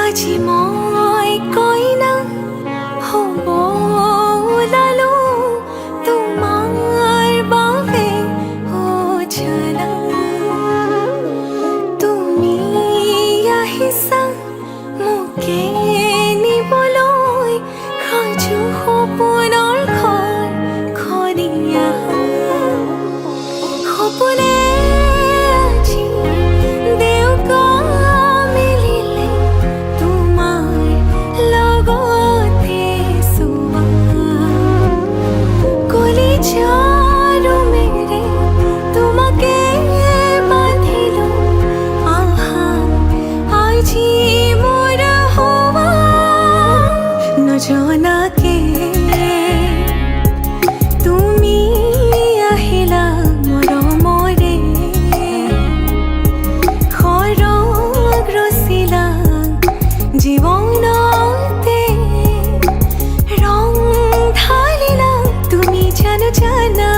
আজি মই কইনা হ'ব ওলালো তোমাৰ বাবে অ জানা তুমি আহিছা মোকে নিবলৈ সাজু সপোনৰ ঘৰ খনিয়া সপোনে আজি দেউকা মিলিলে তোমাৰ লগতে চোৱা কলিজাৰো মেৰে তোমাকে বান্ধিলো আহা আজি মোৰ হোৱা নজনাকে তুমি আহিলা মৰমৰে খৰগ ৰচিলা জীৱনতে ৰং ঢালিলা তুমি জানো জানা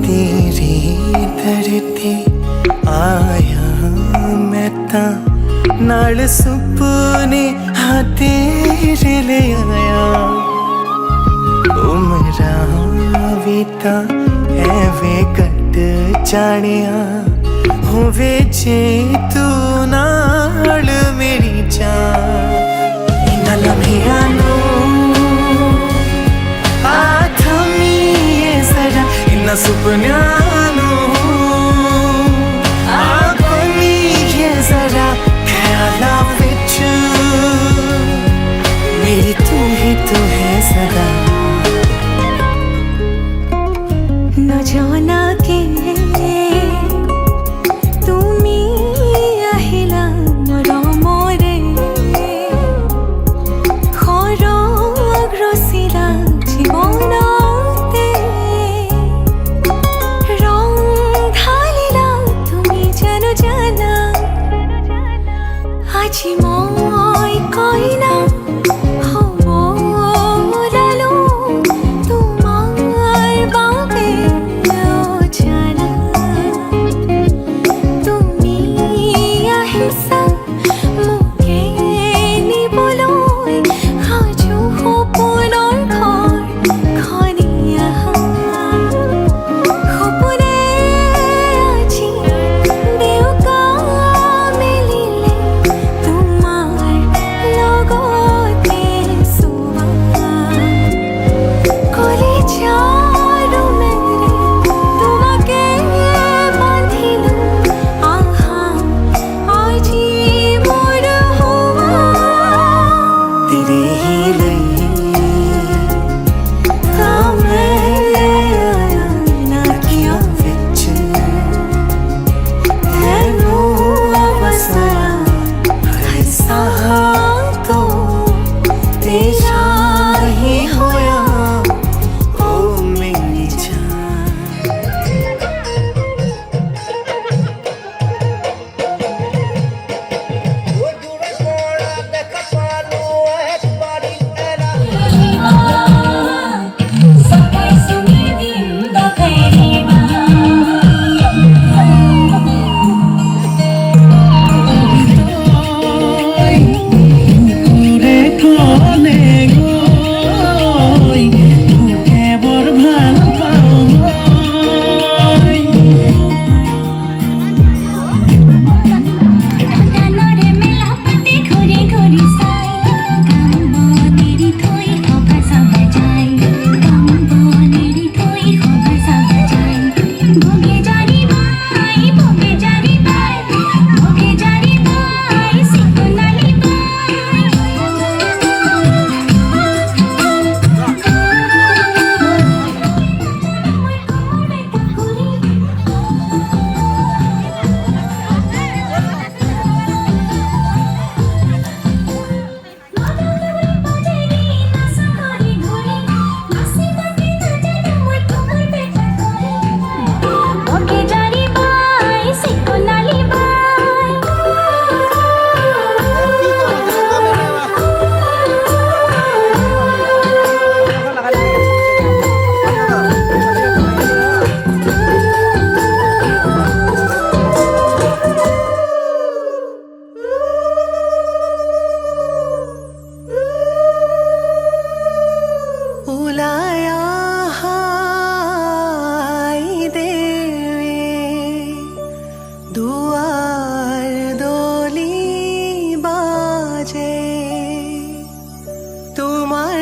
तेरे दर ते आया मैं तां नाल सुपने हाँ तेरे ले आया उमरा भी तां एवे कट जानिया होवे जे तू नाल मेरी जान इन्हां लम्हियां नूं इन्हां सुपनियां नूं आखोनीए जरा ख्यालां विच मेरी तू है सदा न জানাকে তুমি আহিলা মৰমৰে খৰগ ৰচিলা জীৱনতে ৰং ঢালিলা তুমি জানো জানা আজি মই কইনা হ'ব ওলালো তোমাৰ বাবে অ জানা তুমি আহিছা মোকে নিবলৈ সাজু সপোনৰ ঘৰ খনিয়া সপোনে আজি দেউকা মিলিলে তোমাৰ লগতে চোৱা কলিজাৰো মেৰে তোমাকে বান্ধিলো আহা আজি মোৰ হোৱা तेरे ही लिए तां मैं आया नाकियां विच तैनूं वसया ऐसा तो तेरा ही होया ओ मेरी जान रे कोने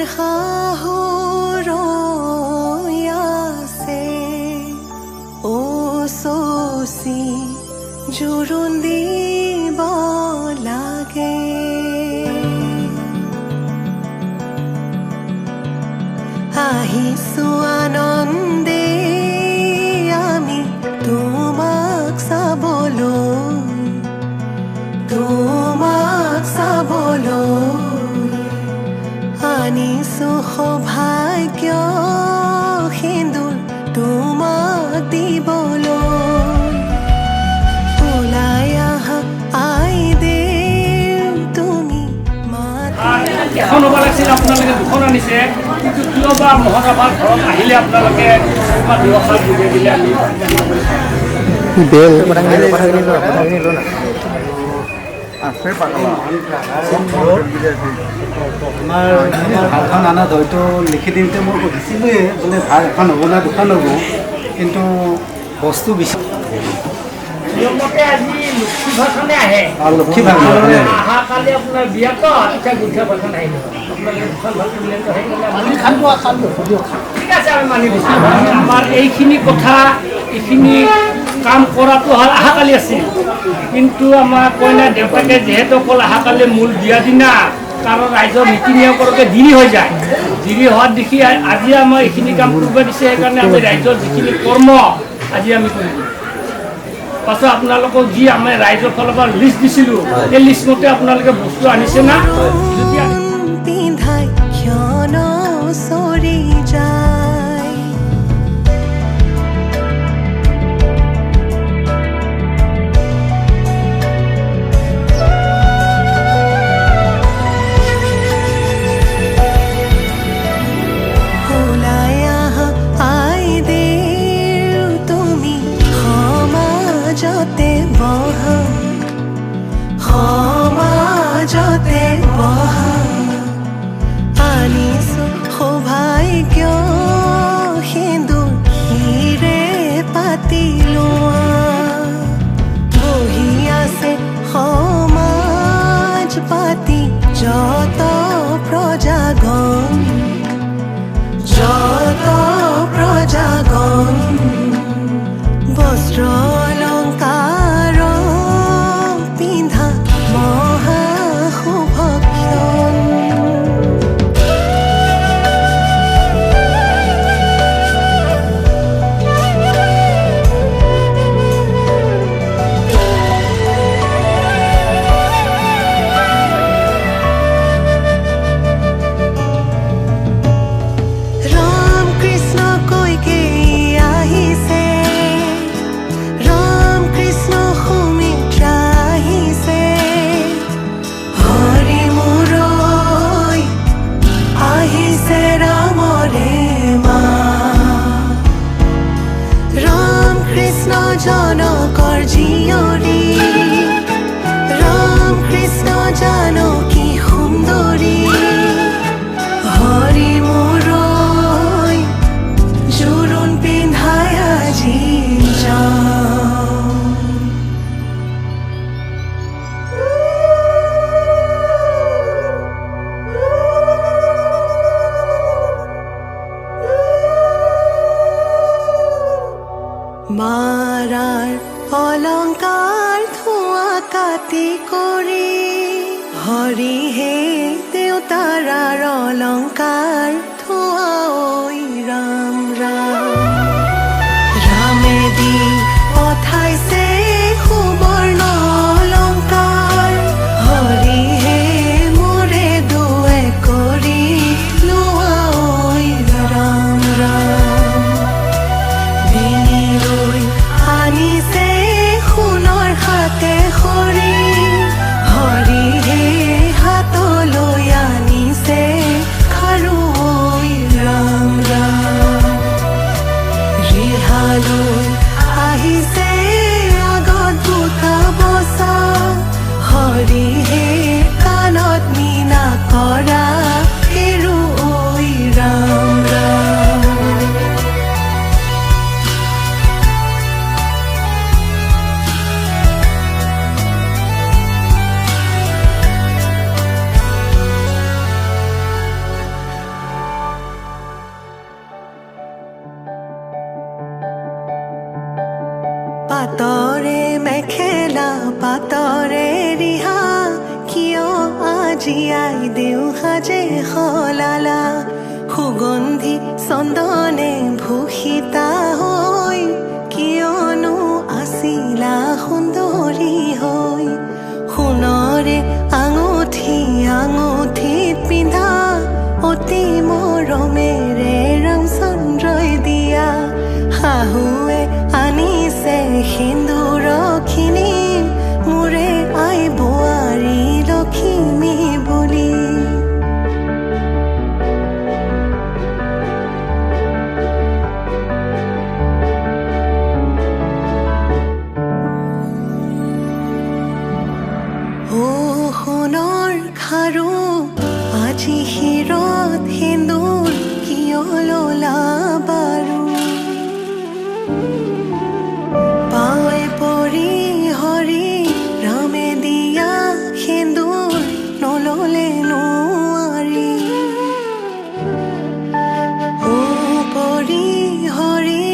শাহুৰ আছে ও চচি জোৰোণ দিব লাগে আহিছো আনন্দে আমি তোমাক চাবলৈ আনিছো সৌভাগ্য সিন্দুৰ তোমাক দিবলৈ ওলাই আহা আই দেৱ তুমি এখন হ'ব লাগিছিল আপোনালোকে দুখন আনিছে কিন্তু কিয় বা মহাসভাৰ ঘৰত আহিলে আপোনালোকে দুখন যোগাই দিলে আমি আমাৰ ভালখন আনাত হয়তো লিখি দিওঁতে মই সুধিছিলোঁৱে বোলে ভাল এখন হ'ব না দুখন হ'ব কিন্তু বস্তু বেছি নিয়মতে আজি লক্ষী ভাষণে আহে লক্ষী ভাষণে অহাকালি আপোনাৰ বিয়াত তেতিয়া গুঠা ভাষণ আহিব আপোনালোকে দুখন ভালকৈ মিলাই ঠিক আছে আমি মানি দিছোঁ আমাৰ এইখিনি কথা এইখিনি কাম কৰাটো হ'ল অহাকালি আছিল কিন্তু আমাৰ কইনা দেউতাকে যিহেতু অকল অহাকালি মূল বিয়া দিনা কাৰণ ৰাইজৰ নীতি নিয়ম কৰোঁতে দেৰি হৈ যায় দেৰি হোৱাত দেখি আজি আমাৰ এইখিনি কাম কৰিব দিছে সেইকাৰণে আমি ৰাইজৰ যিখিনি কৰ্ম আজি আমি কৰিম পাছত আপোনালোকক যি আমি ৰাইজৰ ফালৰ পৰা লিষ্ট দিছিলোঁ সেই লিষ্ট মতে আপোনালোকে বস্তু আনিছে না যদি পিন্ধাই ক্ষণ চৰি যায় ওলাই আহা আই দেৱ তুমি সমাজতে বহা আনিছো সৌভাগ্য সিন্দুৰ হিৰে পাতি লোৱা বহি আছে সমাজ পাতি যত প্ৰজাগণ বস্ত্ৰ অলংকাৰ পিন্ধা মহা শুভক্ষণ ৰাম কৃষ্ণ কৈকে আহিছে ৰাম কৃষ্ণ সুমিত্ৰা আহিছে হৰি মূৰৈ আহিছে ৰামৰে মা ৰাম কৃষ্ণ জনকৰ জীয়ৰী ৰাম কৃষ্ণ জানকী সুন্দৰী হৰি মূৰৈ জোৰোণ পিন্ধাই আজি যাওঁ মাৰাৰ অলংকাৰ ধোঁৱা কাটি কৰি হৰিহে দেউতাৰাৰ অলংকাৰ ধোঁৱা ঐ ৰাম ৰামেদি পঠাইছে সুবৰ্ণ অলংকাৰ হৰিহে মোৰে দুৱে কৰি লোৱা ঐ ৰাম ডিঙিলৈ আনিছে সোণৰ হাতে খৰি হৰিহে হাতলৈ আনিছে খাৰু ঐ জীয়াই দেও সাজে সলালা সুগন্ধি চন্দনে ভূষিতা হৈ কিয়নো আছিলা সুন্দৰী হৈ সোণৰে আঙুঠি আঙুঠিত পিন্ধা অতি মৰমেৰে ৰামচন্দ্ৰই দিয়া শাহুৱে আনিছে সিন্দুৰখিনি মোৰে আই বোৱাৰী লখিমী বুলি সোণৰ খাৰু আজি শিৰত সেন্দুৰ কিয় ললা বাৰু পাৱে পৰি হৰি ৰামে দিয়া সেন্দুৰ নললে নোৱাৰি পৰি হৰি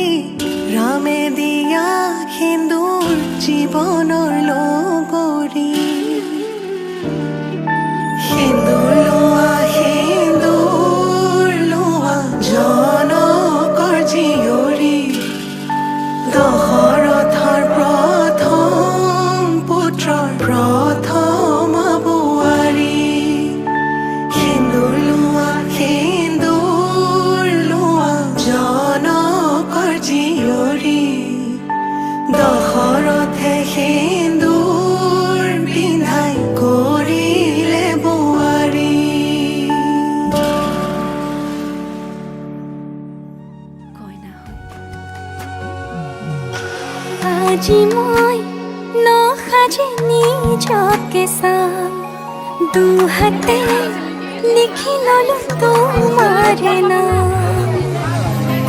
ৰামে দিয়া সেন্দুৰ জীৱনৰ লগৰী সেন্দুৰ লোৱা জনকৰ জীয়ৰী দশৰথৰ প্ৰথম পুত্ৰৰ প্ৰথম বোৱাৰী সেন্দুৰ লোৱা জনকৰ জীয়ৰী দশৰথে সেন্দুৰ পিন্ধাই কৰিলে বোৱাৰী আজি মই নসাজে নিজকে চাম দুহাতে লিখি ললো তোমাৰে নাম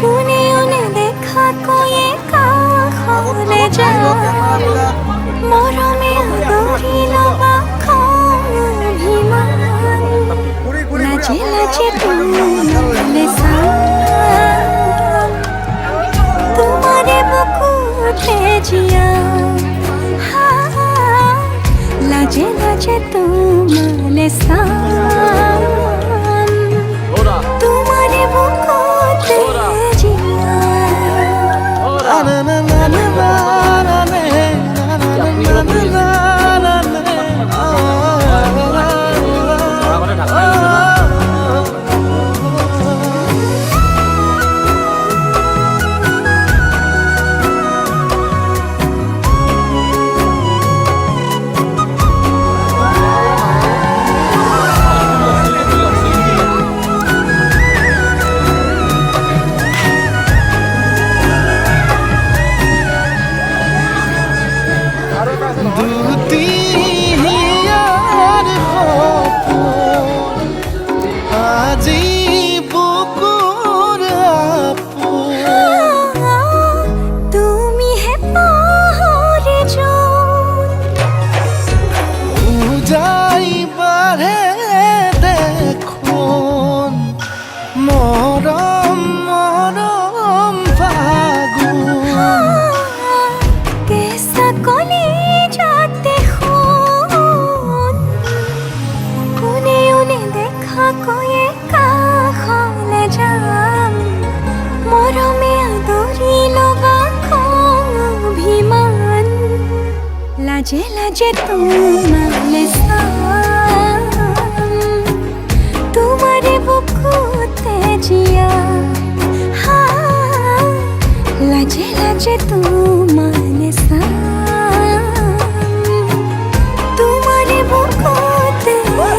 কোনেও নেদেখাকৈয়ে কাষলে যাম মৰমে আদৰি লবা অভিমান লাজে লাজে তোমালে চাম তোমাৰে বুকুতে জিয়া লাজে লাজে তোমালে চাম তোমাৰে বুকুতে জিয়া লাজে লাজে তোমালে চাম তোমাৰে বুকুতে জিয়া লাজে লাজে তোমালে চাম তোমাৰে বুকুতে জিয়া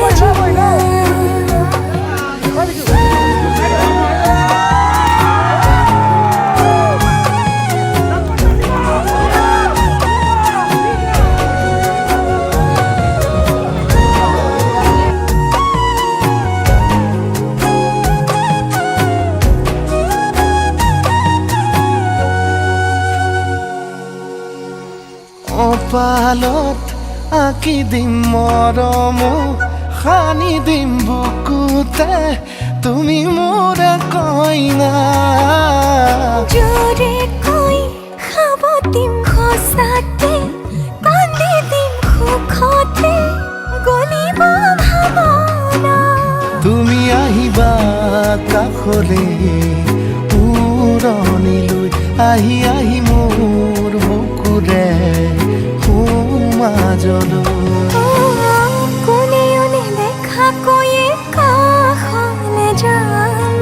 পালত আঁকি দিম মৰম সানি দিম বুকুতে তুমি মোৰ কইনা জোৰে কৈ খাব দিম খোচাতে কান্দি দিম সুখতে গলিব ভাব কাষলে উৰণিলৈ আহি আহি মোৰ বুকুৰে সোমাজলৈ কোনেও নেদেখা কৈয়ে কাষলে যাম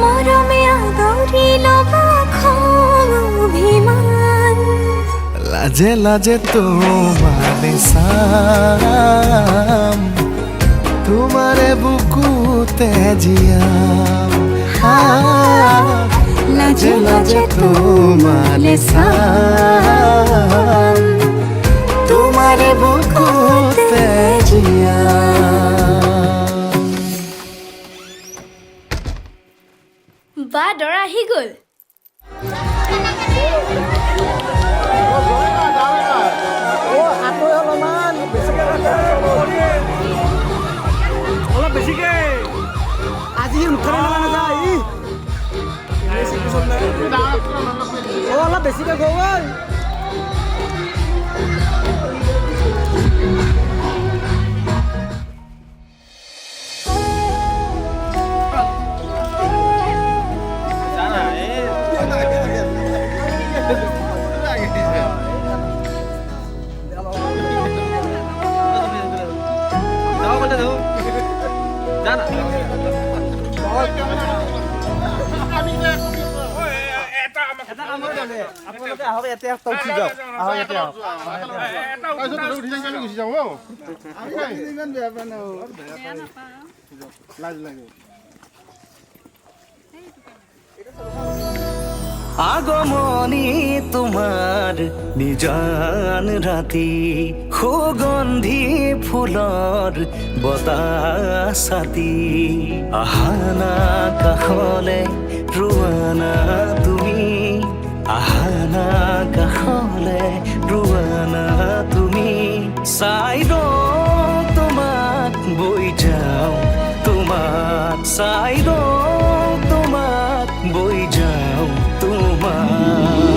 মৰমে আদৰি ল'বা খং অভিমান লাজে লাজে তোমারে চাম তোমারে বুকুতে জিয়াম লাজে লাজে তোমারে চাম তোমারে বুকুতে জিয়াম বা দৰা আহি গ'ল অলপ বেছিকে আজি মুখৰে নাযায় অলপ বেছিকে গৈ আপোনালোকে আহক ইয়াতে উঠি যাওক আহক ইয়াতে আহক আগমনী তোমাৰ নিজান ৰাতি সুগন্ধি ফুলৰ বতাহ ছাতি আহানা কাষলে ৰোৱানা তুমি আহানা কাষলে ৰোৱানা তুমি চাই ৰওঁ তোমাক বৈ যাওঁ তোমাক চাই ৰওঁ তোমাক বৈ যাওঁ তোমাক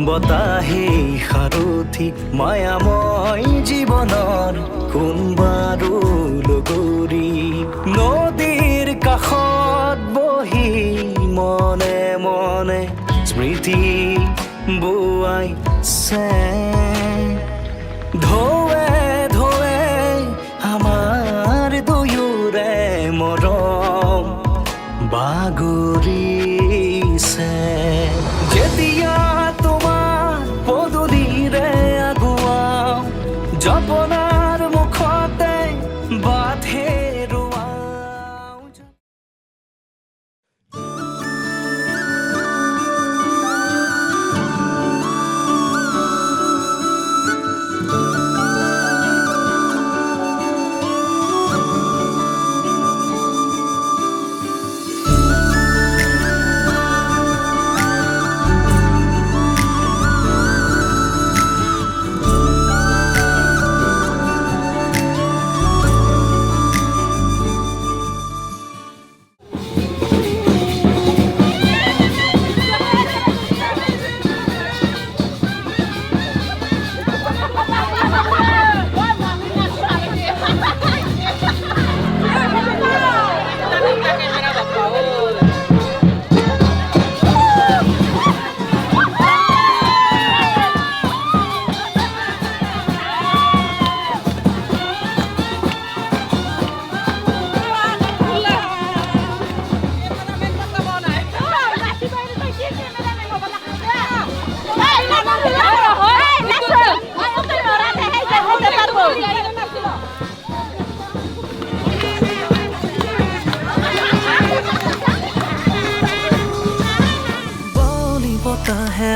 বতাহে সাৰথি মায়াময় জীৱনৰ কোনবাৰো লগৰী নদীৰ কাষত বহি মনে মনে স্মৃতি বোৱাইছে ঢৌৱে ঢৌৱে আমাৰ দুয়োৰে মৰম বাগৰিছে যেতিয়া জপনাৰ মুখতে বাধে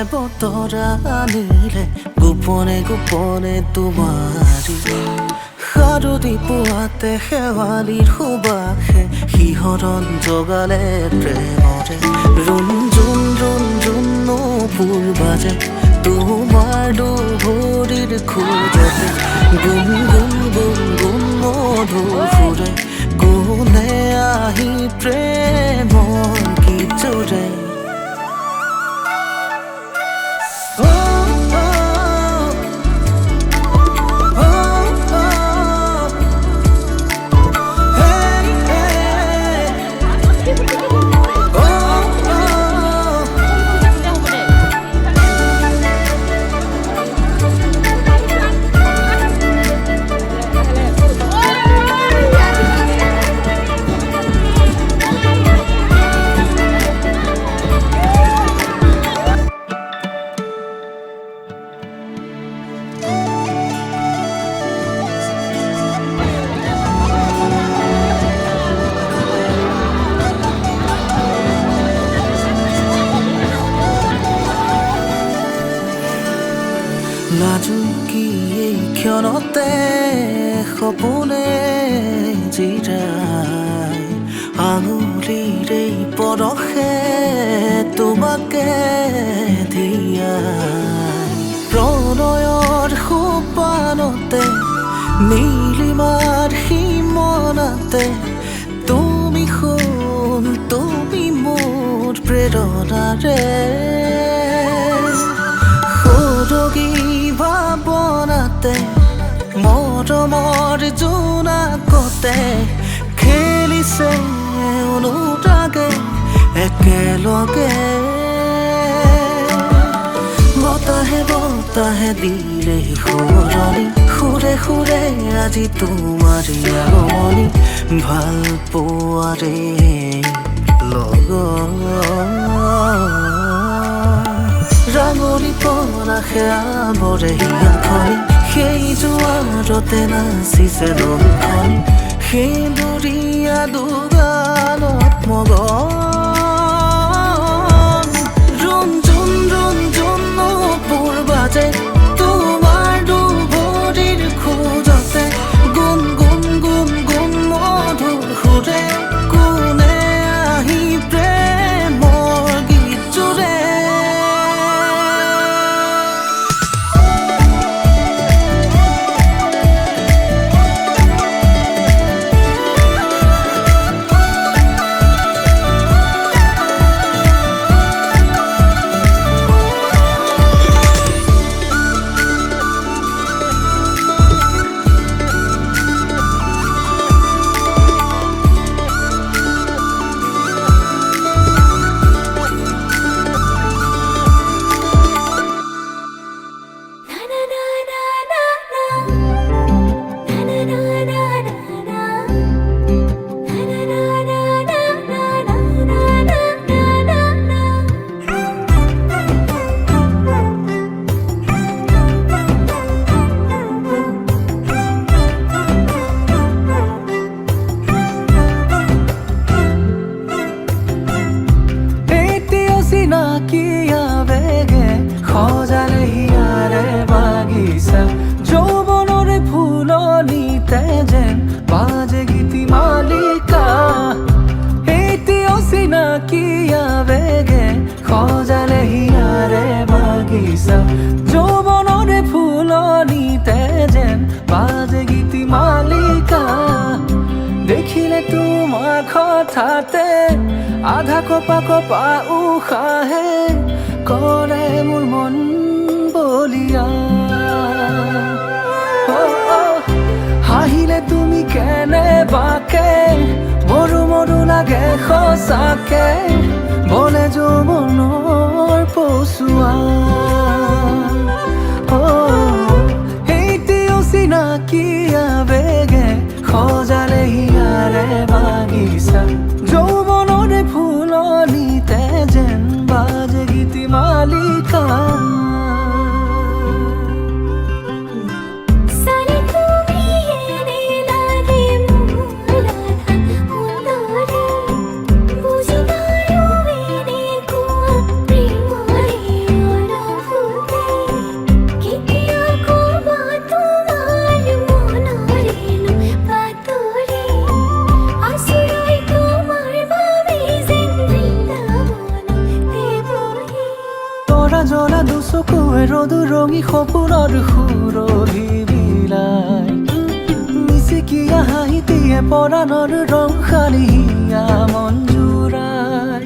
বতৰা আনিলে গোপনে গোপনে তোমাৰি সাৰতি পুৱাতে শেৱালিৰ সুবাসে শিহৰণ জগালে প্ৰেমৰে ৰুণ ৰুণ ৰুণ ৰুণ নপুৰ বাজে তোমাৰ দুভৰিৰ খোজতে গুণ গুণ গুণ গুণ মধুৰ সুৰে গুণে আহি প্ৰেমৰ গীত জোৰে লাজুকী এই ক্ষণতে সপোনে জিৰাই আঙুলিৰ এই পৰশে তোমাকে দিয়াই প্ৰণয়ৰ সোপানতে নীলিমাৰ সীমনাতে তুমি সোণ তুমি মোৰ প্ৰেৰণাৰে সৰগী ভাৱনাতে মৰমৰ জোনাকতে খেলিছে অনুৰাগে একেলগে বতাহে বতাহে দিলে সুৰণি সুৰে সুৰে আজি তোমাৰ আগমনি ভাল পোৱাৰে লগত ৰাঙলী পৰাশে আৱৰে হিয়াখনি সেই জোৱাৰতে নাচিছে নৈখনি সেন্দুৰীয়া দুগানত মগন ৰুণ জুন ৰুণ জুন নপুৰ বাজে তোমাৰ দুভৰিৰ খোজতে গুণ গুণ গুণ গুণ মধুৰ সুৰে কোনে আহি প্ৰেমৰ গীত জোৰে সজালে হিয়াৰে বাগিচা যৌৱনৰে ফুলনিতে যেন বাজে গীতি মালিকা এতিয়া চিনাকি আবেগে সজালে হিয়াৰে বাগিচা যৌৱনৰে ফুলনিতে যেন বাজে গীতি মালিকা দেখিলে তোমাৰ কথাতে আধা কপা কপা উশাহে কৰে মোৰ মন বলিয়া হাঁহিলে তুমি কেনেবাকে মৰু মৰু লাগে সঁচাকে বলে যৌৱনৰ পচুৱা এতিয়া চিনাকি আবেগে সজালে হিয়াৰে বাগিচা যৌৱনৰে ফুলনিতে যেন বাজে গীতি মালিকা জ্বলা দুচকুৱে ৰ'দু ৰঙী সপোনৰ সুৰ সুৰভি বিলাই মিচিকিয়া হাঁহিতিয়ে পৰাণৰ ৰং সানিয়া মন জোৰাই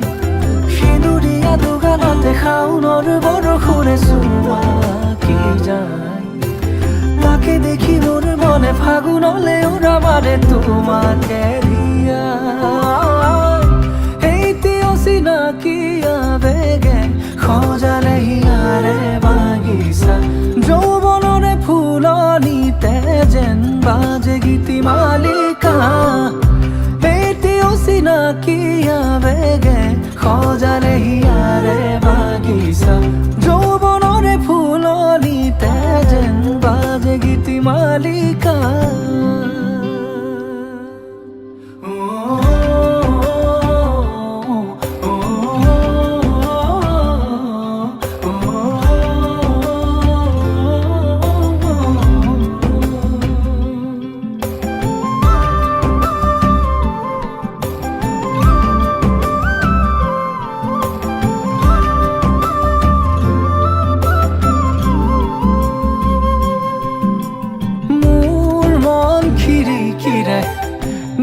সেন্দুৰীয়া দুগালতে শাওনৰ বৰষুণে চুমকি যায় তাকে দেখি মোৰ মনে ফাগুনলে উৰা মাৰে তোমাকে দিয়া এইটি অচিনাকি আবেগে সজালে হিয়াৰে বাগিচা যৌৱনৰে ফুলনিতে যেন বাজে গীতি মালিকা এইটি অচিনাকি আবেগে সজালে হিয়াৰে বাগিচা যৌৱনৰে ফুলনিতে যেন বাজে গীতি মালিকা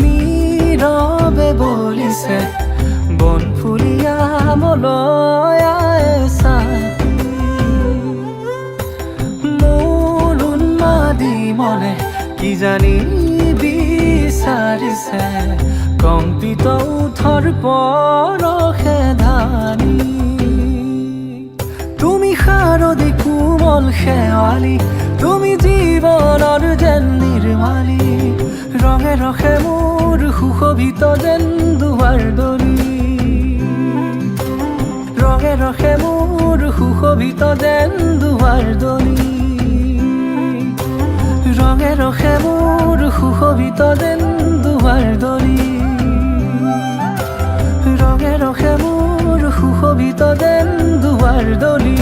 নীৰৱে বলিছে বনফুলীয়া মলয়াই চাতি মোৰ উন্মাদি মনে কি জানি বিচাৰিছে কম্পিত উঠৰ পৰশে ধানি তুমি শাৰদী কোমল শেৱালি তুমি জীৱনৰ যেন নিৰ্মালী ৰঙে ৰখে মোৰ সুশোভিত যেন দুৱাৰ দলি ৰঙে ৰখে মোৰ সুশোভিত যেন দুৱাৰ দলি ৰঙে ৰখে মোৰ সুশোভিত যেন দুৱাৰ দলি ৰঙে ৰখে মোৰ সুশোভিত যেন দুৱাৰ দলি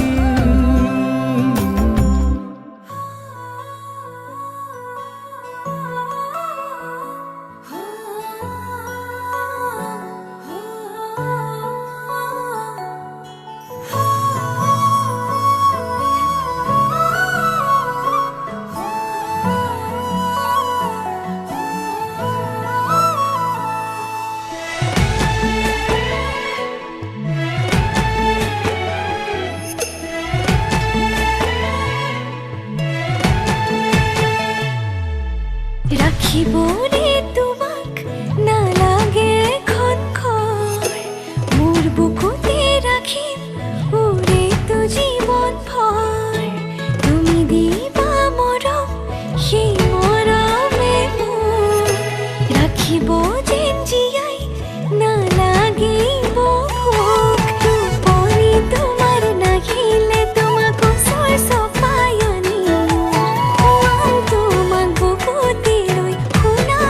ৰাখিবনে তোমাক নালাগে এখন ঘৰ মোৰ বুকুতে ৰাখিম উৰেটো জীৱন ভৰ তুমি দিবা মৰম সেই মৰমে মোৰ ৰাখিব যেন জীয়াই নালাগিব ভোক টোপনি তোমাৰ নাহিলে তোমাক ওচৰ চপাই আনিম তোমাক বুকুতে লৈ শুনা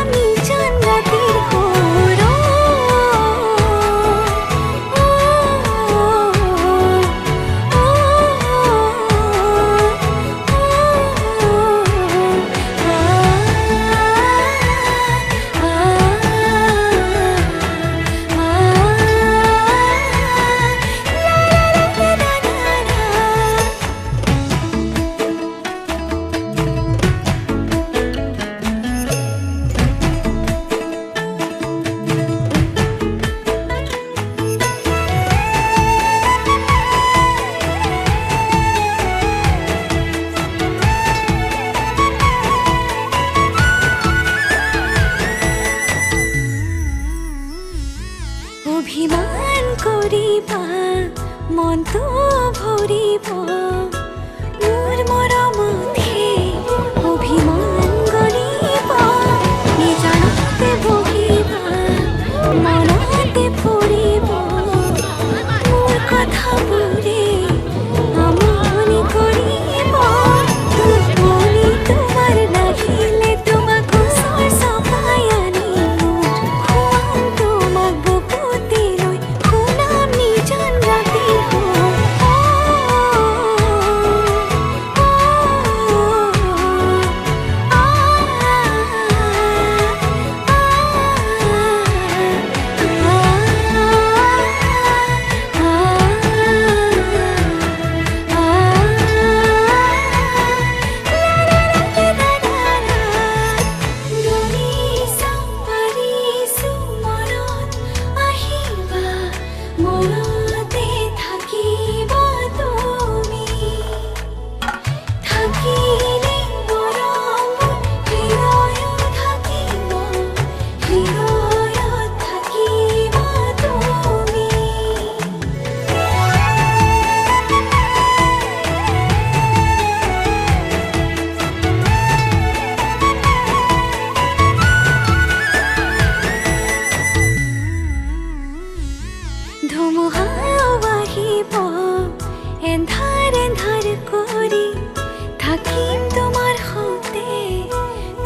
থাকিম তোমাৰ সতে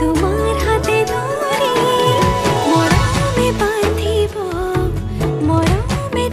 তোমাৰ হাতে ধৰি মৰমে বান্ধিব মৰমে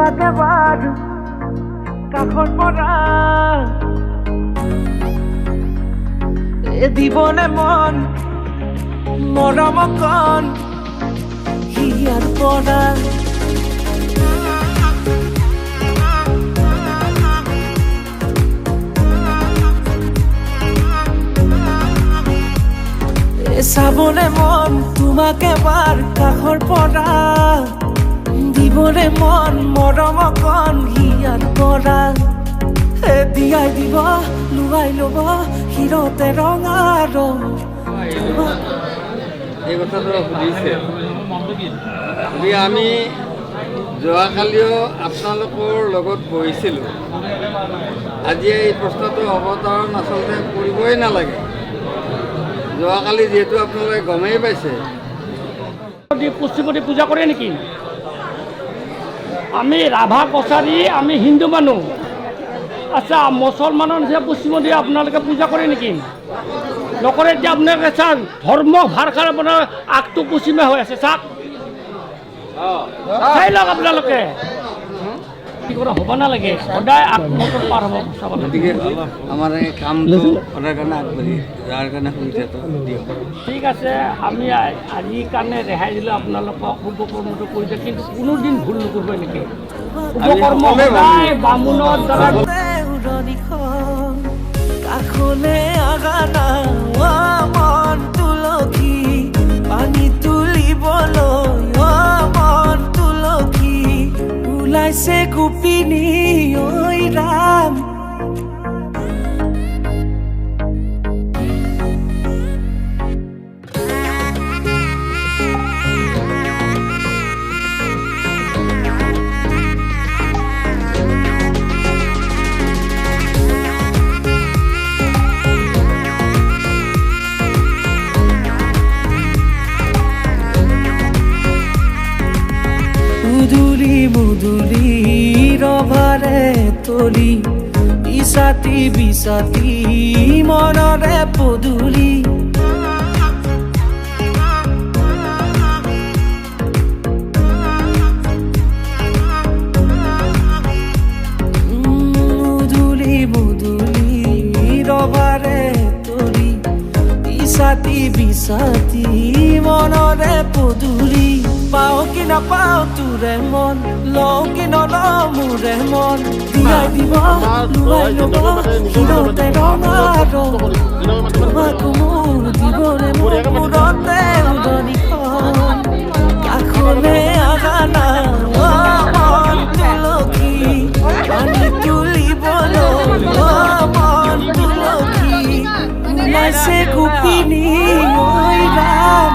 একেবাৰ কাষৰ পৰা দিবনে মন মৰম কণ হিয়াৰ পৰা চাবলে মন তোমাক এবাৰ কাষৰ পৰা দিবলে মন মৰম অকণ হিয়াৰ পৰা দিয়াই দিব লুৱাই ল'ব হিৰতে ৰঙা ৰং এই কথাটো সুধিছে গতিকে আমি যোৱাকালিও আপোনালোকৰ লগত বহিছিলোঁ আজি এই প্ৰশ্নটো অৱতাৰণ আচলতে কৰিবই নালাগে যোৱাকালি যিহেতু আপোনালোকে গমেই পাইছে পশ্চিমবতী পূজা কৰে নেকি আমি ৰাভা কছাৰী আমি হিন্দু মানুহ আচ্ছা মুছলমানৰ নিচিনা পশ্চিমবতী আপোনালোকে পূজা কৰে নেকি নকৰে এতিয়া আপোনালোকে চাওক ধৰ্ম ভাৰসাৰ আপোনাৰ আগটো পশ্চিমে হৈ আছে চাওক চাই লওক আপোনালোকে কি কৰা হ'ব নালাগে সদায় আত্মতৰ পাৰ হ'ব চাব গতিকে আমাৰ এই কামটো কৰাৰ কাৰণে আগবাঢ়ি যাৰ কাৰণে সুবিধাটো দিয়ক ঠিক আছে আমি আজিৰ কাৰণে ৰেহাই দিলোঁ আপোনালোকক শুভ কৰ্মটো কৰিছে কিন্তু কোনোদিন ভুল নকৰিব নেকি শুভ কৰ্ম সদায় বামুণৰ দ্বাৰা উৰণিখন কাষলে আগানা মন তুলসী পানী তুলিবলৈ মন তুলসী ওলাইছে গোপিনী ঐ ৰাম মুদুলি ৰভাৰে তলি ইছাতি বিছাতি মনৰে পদুলি মুদুলি ৰভাৰে তলি ইছাতি বিছাতি মনৰে পদুলি পাও কি নাপাও তোৰে মন লওঁ কি নলওঁ মোৰে মন দিয়াই দিব লুৱাই ল'ব হিৰতে ৰঙা ৰং তোমাকো মোৰ দিবৰে মোৰ মূৰতে উৰণিখন কাষলে আগানা মন তুলসী পানী তুলিবলৈ মন তুলসী ওলাইছে গোপিনী ঐ ৰাম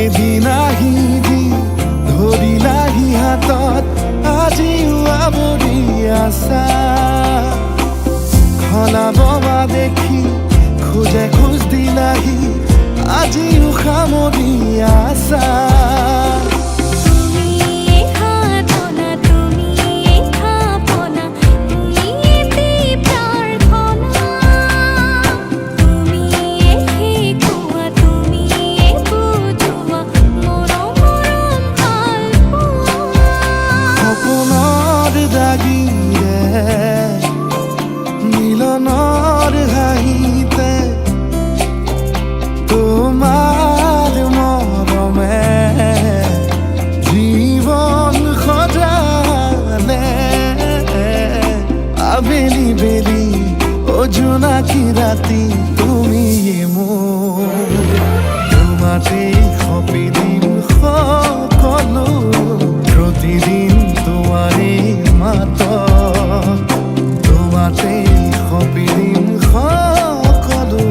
এদিন আহিবি ধৰিলাহি হাতত আজিও আৱৰি আছা খলাব বা দেখি খোজে খোজ দিলাহি আজিও সামৰি আছা তুমি খাতনা তুমি খাপনা তুমি প্ৰাৰ্থনা তুমি শিকোৱা তুমি বুজোৱা মৰম মৰম ভাল পোৱা সপোনৰ দাগিৰে মিলনৰ হাঁহিতে তোমাৰ মৰমে জীৱন সজালে আবেলি বেলি অজোনাকি ৰাতি তুমিয়ে মোৰ তোমাতেই সপি দিম সকলো প্ৰতিদিন তোমাৰে মাত তোমাতেই সপি দিম সকলো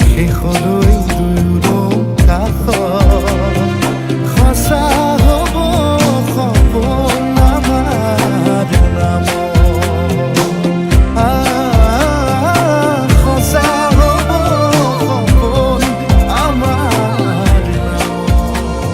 শেষলৈ দুয়ো কাষত সঁচা হ'ব সপোন আমাৰ নামত সঁচা হ'ব সপোন আমাৰ নামত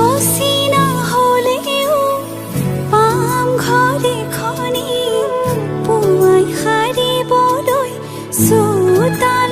অচিনা হ'লেও পাম ঘৰে খনি পুৱাই সাৰিবলৈ চোতাল